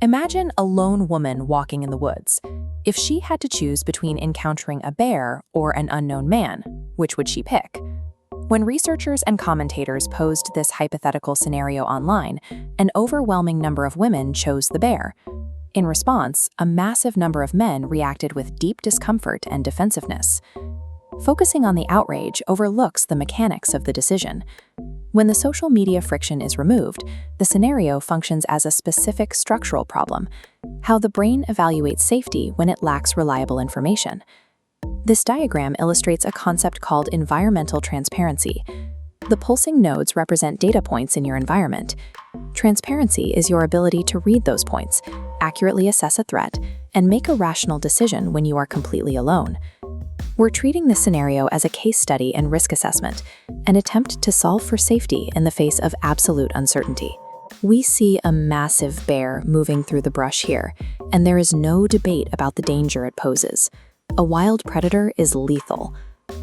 Imagine a lone woman walking in the woods. If she had to choose between encountering a bear or an unknown man, which would she pick? When researchers and commentators posed this hypothetical scenario online, an overwhelming number of women chose the bear. In response, a massive number of men reacted with deep discomfort and defensiveness. Focusing on the outrage overlooks the mechanics of the decision. When the social media friction is removed, the scenario functions as a specific structural problem: how the brain evaluates safety when it lacks reliable information. This diagram illustrates a concept called environmental transparency. The pulsing nodes represent data points in your environment. Transparency is your ability to read those points, accurately assess a threat, and make a rational decision when you are completely alone. We're treating this scenario as a case study and risk assessment, an attempt to solve for safety in the face of absolute uncertainty. We see a massive bear moving through the brush here, and there is no debate about the danger it poses. A wild predator is lethal,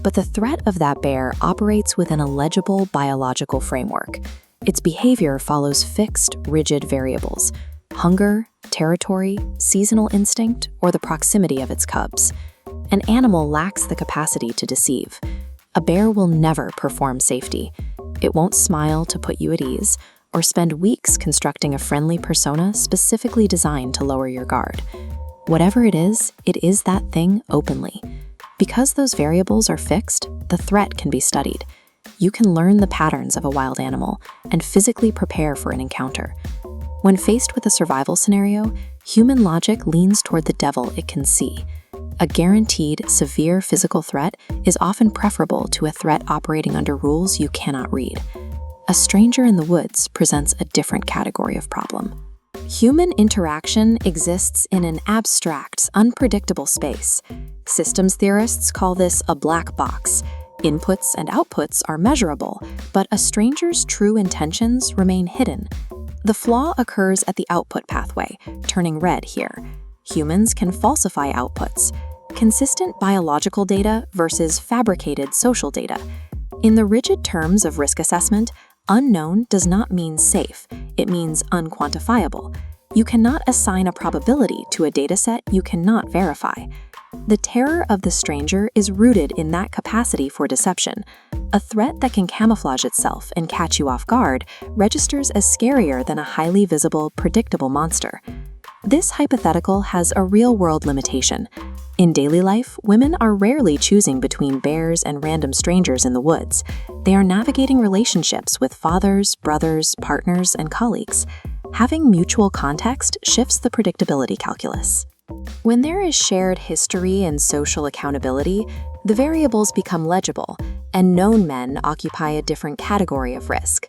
but the threat of that bear operates within a legible biological framework. Its behavior follows fixed, rigid variables: hunger, territory, seasonal instinct, or the proximity of its cubs. An animal lacks the capacity to deceive. A bear will never perform safety. It won't smile to put you at ease, or spend weeks constructing a friendly persona specifically designed to lower your guard. Whatever it is that thing openly. Because those variables are fixed, the threat can be studied. You can learn the patterns of a wild animal and physically prepare for an encounter. When faced with a survival scenario, human logic leans toward the devil it can see. A guaranteed, severe physical threat is often preferable to a threat operating under rules you cannot read. A stranger in the woods presents a different category of problem. Human interaction exists in an abstract, unpredictable space. Systems theorists call this a black box. Inputs and outputs are measurable, but a stranger's true intentions remain hidden. The flaw occurs at the output pathway, turning red here. Humans can falsify outputs. Consistent biological data versus fabricated social data. In the rigid terms of risk assessment, unknown does not mean safe. It means unquantifiable. You cannot assign a probability to a dataset you cannot verify. The terror of the stranger is rooted in that capacity for deception. A threat that can camouflage itself and catch you off guard registers as scarier than a highly visible, predictable monster. This hypothetical has a real-world limitation. In daily life, women are rarely choosing between bears and random strangers in the woods. They are navigating relationships with fathers, brothers, partners, and colleagues. Having mutual context shifts the predictability calculus. When there is shared history and social accountability, the variables become legible, and known men occupy a different category of risk,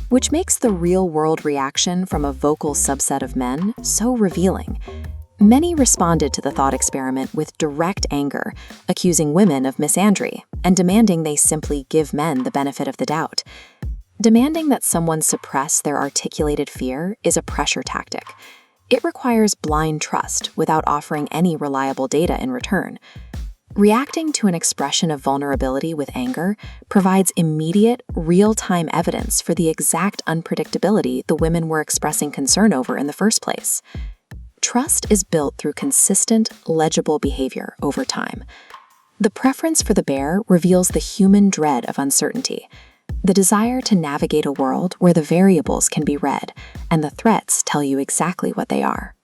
which makes the real-world reaction from a vocal subset of men so revealing. Many responded to the thought experiment with direct anger, accusing women of misandry and demanding they simply give men the benefit of the doubt. Demanding that someone suppress their articulated fear is a pressure tactic. It requires blind trust without offering any reliable data in return. Reacting to an expression of vulnerability with anger provides immediate, real-time evidence for the exact unpredictability the women were expressing concern over in the first place. Trust is built through consistent, legible behavior over time. The preference for the bear reveals the human dread of uncertainty, the desire to navigate a world where the variables can be read and the threats tell you exactly what they are.